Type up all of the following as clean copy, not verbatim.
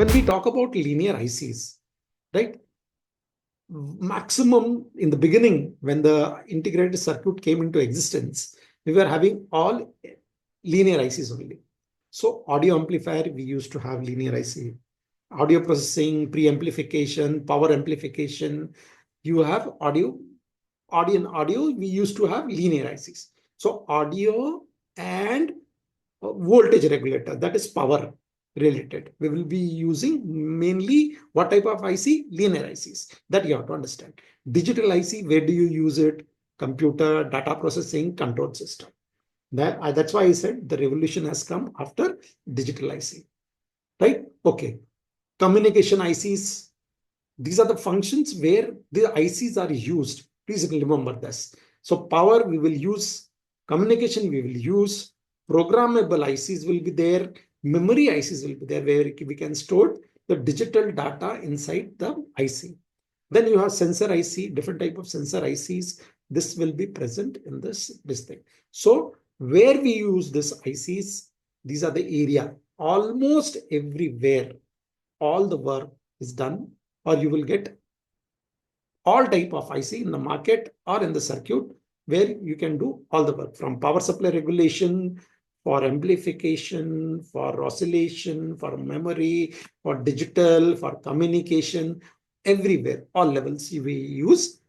When we talk about linear ICs, right? Maximum in the beginning, when the integrated circuit came into existence, we were having all linear ICs only. So audio amplifier, we used to have linear IC. Audio processing, preamplification, power amplification, you have audio, we used to have linear ICs. So audio and voltage regulator, that is power related. We will be using mainly what type of IC? Linear ICs. That you have to understand. Digital IC, where do you use it? Computer, data processing, control system. That's why I said the revolution has come after digital IC. Right? Okay. Communication ICs. These are the functions where the ICs are used. Please remember this. So power we will use, communication we will use, programmable ICs will be there, memory ICs will be there where we can store the digital data inside the IC. Then you have sensor IC, different type of sensor ICs. This will be present in this thing. So where we use this ICs, these are the area. Almost everywhere, all the work is done, or you will get all type of IC in the market or in the circuit where you can do all the work, from power supply regulation, for amplification, for oscillation, for memory, for digital, for communication, everywhere, all levels we use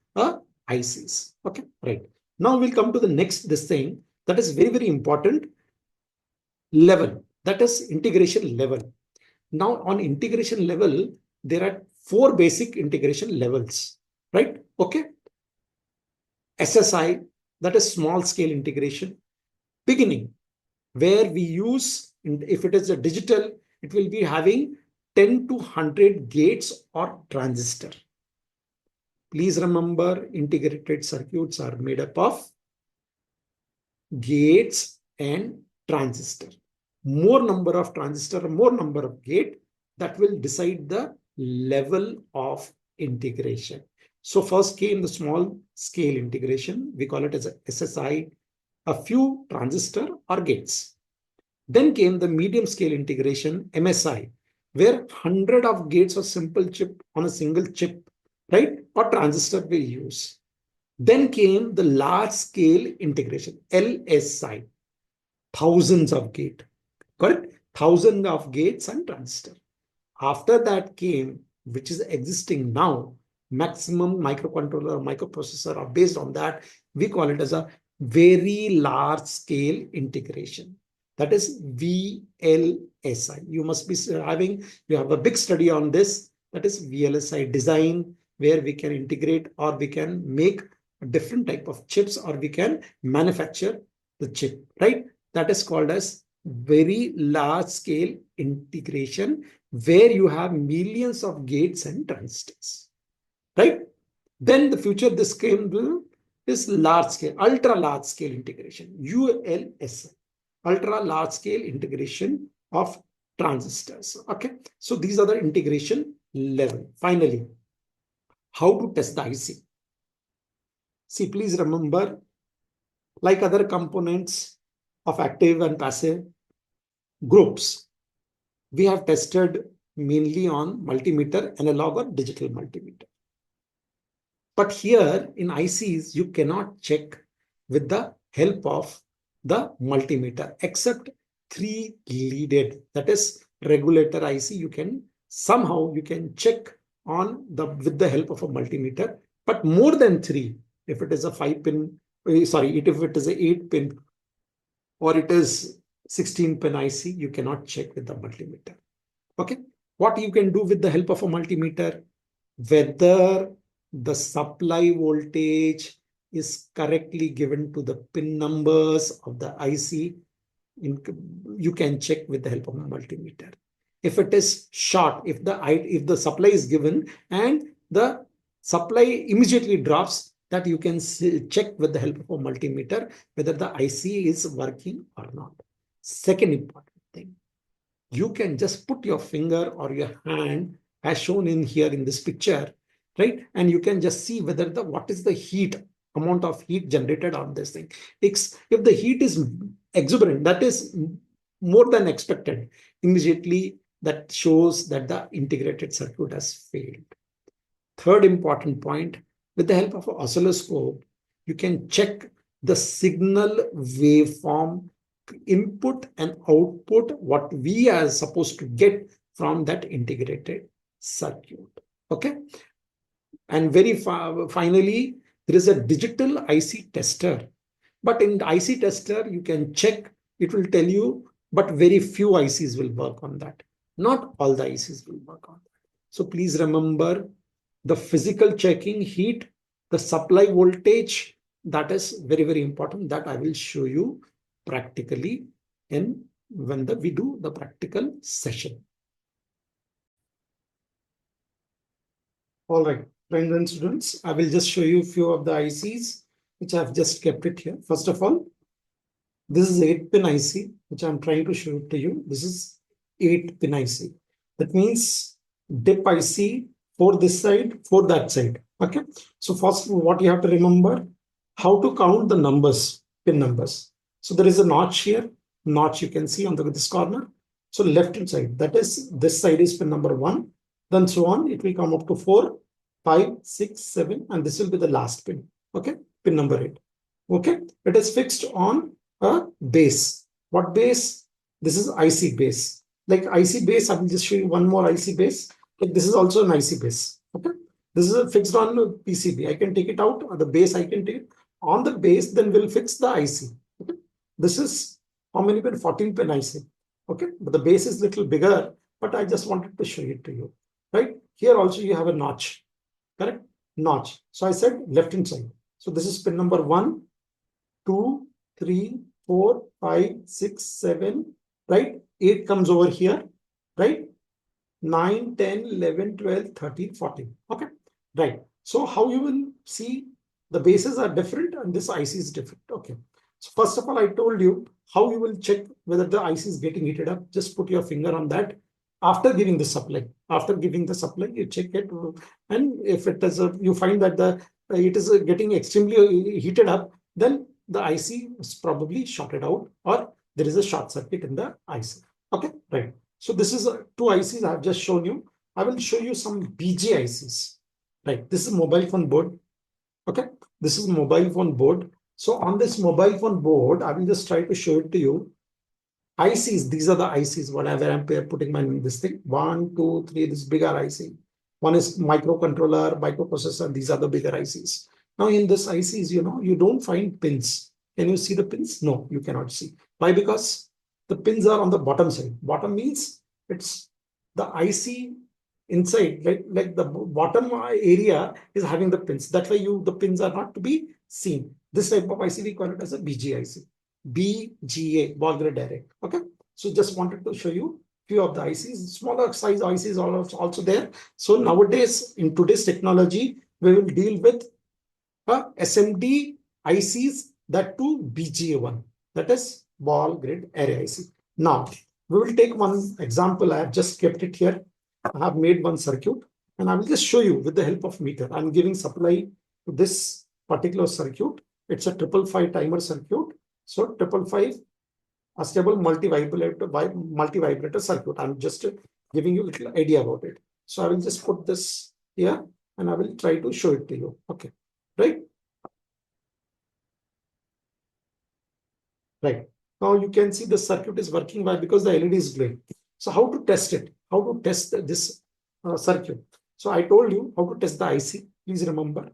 ICs. Okay, right. Now we'll come to the next, this thing that is very, very important, level, that is integration level. Now on integration level, there are 4 basic integration levels, right? Okay. SSI, that is small scale integration. Beginning, where we use, if it is a digital, it will be having 10 to 100 gates or transistor. Please remember, integrated circuits are made up of gates and transistor. More number of transistor, more number of gate, that will decide the level of integration. So first came the small scale integration. We call it as a SSI, a few transistor or gates. Then came the medium scale integration, MSI, where 100 of gates or simple chip on a single chip, right? Or transistor we use. Then came the large scale integration, LSI, thousands of gate, correct? Thousands of gates and transistor. After that came, which is existing now, maximum microcontroller, microprocessor, or based on that, we call it as a very large scale integration. That is VLSI. You must be having, you have a big study on this. That is VLSI design, where we can integrate or we can make a different type of chips, or we can manufacture the chip, right? That is called as very large scale integration, where you have millions of gates and transistors, right? Then the future, this came to is large scale, ultra large scale integration, ULSI, ultra large scale integration of transistors. Okay, so these are the integration level. Finally, how to test the IC? See, please remember, like other components of active and passive groups, we have tested mainly on multimeter, analog or digital multimeter. But here in ICs, you cannot check with the help of the multimeter, except 3-leaded, that is regulator IC. You can somehow you can check on the with the help of a multimeter, but more than 3, if it is a 5-pin, sorry, if it is a 8-pin or it is 16-pin IC, you cannot check with the multimeter. Okay, what you can do with the help of a multimeter, whether the supply voltage is correctly given to the pin numbers of the IC, you can check with the help of a multimeter. If it is short, if the supply is given and the supply immediately drops, that you can check with the help of a multimeter whether the IC is working or not. Second important thing, you can just put your finger or your hand as shown in here in this picture, right? And you can just see whether what is the heat, amount of heat generated on this thing. If the heat is exuberant, that is more than expected, immediately that shows that the integrated circuit has failed. Third important point, with the help of an oscilloscope, you can check the signal waveform input and output, what we are supposed to get from that integrated circuit. Okay. And very finally, there is a digital IC tester. But in the IC tester, you can check, it will tell you, but very few ICs will work on that. Not all the ICs will work on that. So please remember the physical checking, heat, the supply voltage, that is very, very important. That I will show you practically in when we do the practical session. All right, friends and students, I will just show you a few of the ICs which I have just kept it here. First of all, this is 8-pin IC, which I'm trying to show to you. This is 8-pin IC. That means dip IC for this side, for that side. Okay. So first, what you have to remember, how to count the numbers, pin numbers. So there is a notch here, notch you can see on this corner. So left hand side, that is, this side is pin number 1. Then so on, it will come up to 4, 5, 6, 7, and this will be the last pin. Okay, pin number 8. Okay, it is fixed on a base. What base? This is IC base. Like IC base, I will just show you one more IC base. Like this is also an IC base. Okay, this is fixed on PCB. I can take it out. The base I can take it. On the base, then we'll fix the IC. Okay, this is how many pin? 14 pin IC. Okay, but the base is little bigger. But I just wanted to show it to you. Right here also you have a notch. Correct? Notch. So I said left hand side. So this is pin number 1, 2, 3, 4, 5, 6, 7, right? 8 comes over here, right? 9, 10, 11, 12, 13, 14. Okay, right. So how you will see the bases are different and this IC is different. Okay. So first of all, I told you how you will check whether the IC is getting heated up. Just put your finger on that. After giving the supply, you check it, and if it is you find that it is getting extremely heated up, then the IC is probably shorted out or there is a short circuit in the IC. Okay, right. So this is 2 ICs I have just shown you. I will show you some BG ICs. Right, this is mobile phone board. Okay, this is mobile phone board. So on this mobile phone board, I will just try to show it to you. ICs, these are the ICs, whatever I'm putting my this thing. 1, 2, 3, this bigger IC. One is microcontroller, microprocessor, these are the bigger ICs. Now in this ICs, you don't find pins. Can you see the pins? No, you cannot see. Why? Because the pins are on the bottom side. Bottom means it's the IC inside, like the bottom area is having the pins. That's why the pins are not to be seen. This type of IC, we call it as a BGIC. BGA, ball grid array. Okay, so just wanted to show you few of the ICs. Smaller size ICs are also there. So nowadays, in today's technology, we will deal with SMD ICs, that too BGA one, that is ball grid array IC. Now we will take one example. I have just kept it here. I have made one circuit and I will just show you with the help of meter. I'm giving supply to this particular circuit. It's a 555 timer circuit. So 555, a stable multi-vibrator circuit. I'm just giving you a little idea about it. So I will just put this here and I will try to show it to you. Okay, right? Right. Now you can see the circuit is working well because the LED is glowing. So how to test it? How to test this circuit? So I told you how to test the IC. Please remember,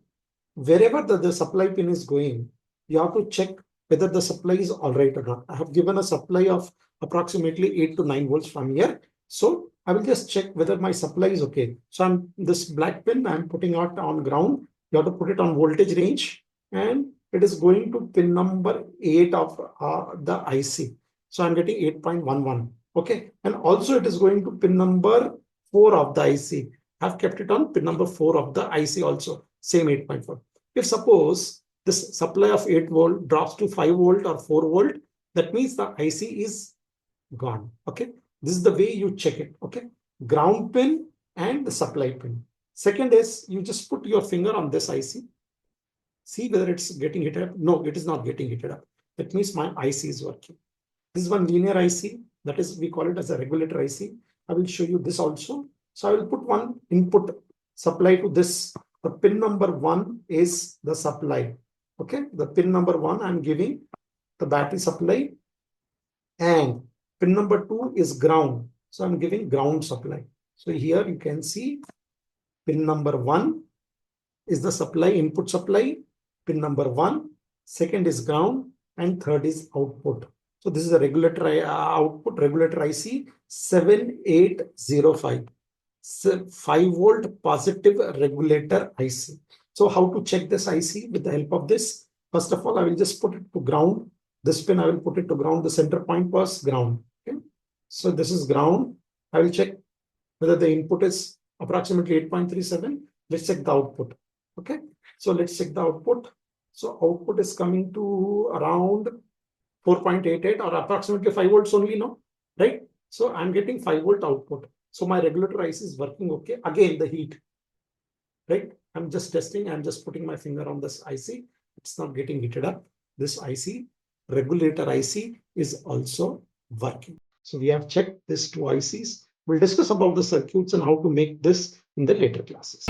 wherever the supply pin is going, you have to check whether the supply is all right or not. I have given a supply of approximately 8 to 9 volts from here. So I will just check whether my supply is okay. So this black pin I'm putting out on ground. You have to put it on voltage range and it is going to pin number 8 of the IC. So I'm getting 8.11. Okay. And also it is going to pin number 4 of the IC. I've kept it on pin number 4 of the IC also. Same 8.4. If suppose this supply of 8 volt drops to 5 volt or 4 volt, that means the IC is gone. Okay. This is the way you check it. Okay. Ground pin and the supply pin. Second is you just put your finger on this IC. See whether it's getting heated up. No, it is not getting heated up. That means my IC is working. This is one linear IC. That is, we call it as a regulator IC. I will show you this also. So I will put one input supply to this. The pin number 1 is the supply. Okay, the pin number 1 I'm giving the battery supply, and pin number 2 is ground. So I'm giving ground supply. So here you can see pin number 1 is the supply, input supply, pin number 1, second is ground, and third is output. So this is a regulator output regulator IC 7805. 5-volt positive regulator IC. So how to check this IC with the help of this? First of all, I will just put it to ground. This pin I will put it to ground. The center point was ground. Okay. So this is ground. I will check whether the input is approximately 8.37. Let's check the output. Okay. So let's check the output. So output is coming to around 4.88 or approximately 5 volts only now, right? So I'm getting 5-volt output. So my regulator IC is working okay. Again, the heat, right? I'm just testing. I'm just putting my finger on this IC. It's not getting heated up. This IC, regulator IC, is also working. So we have checked these two ICs. We'll discuss about the circuits and how to make this in the later classes.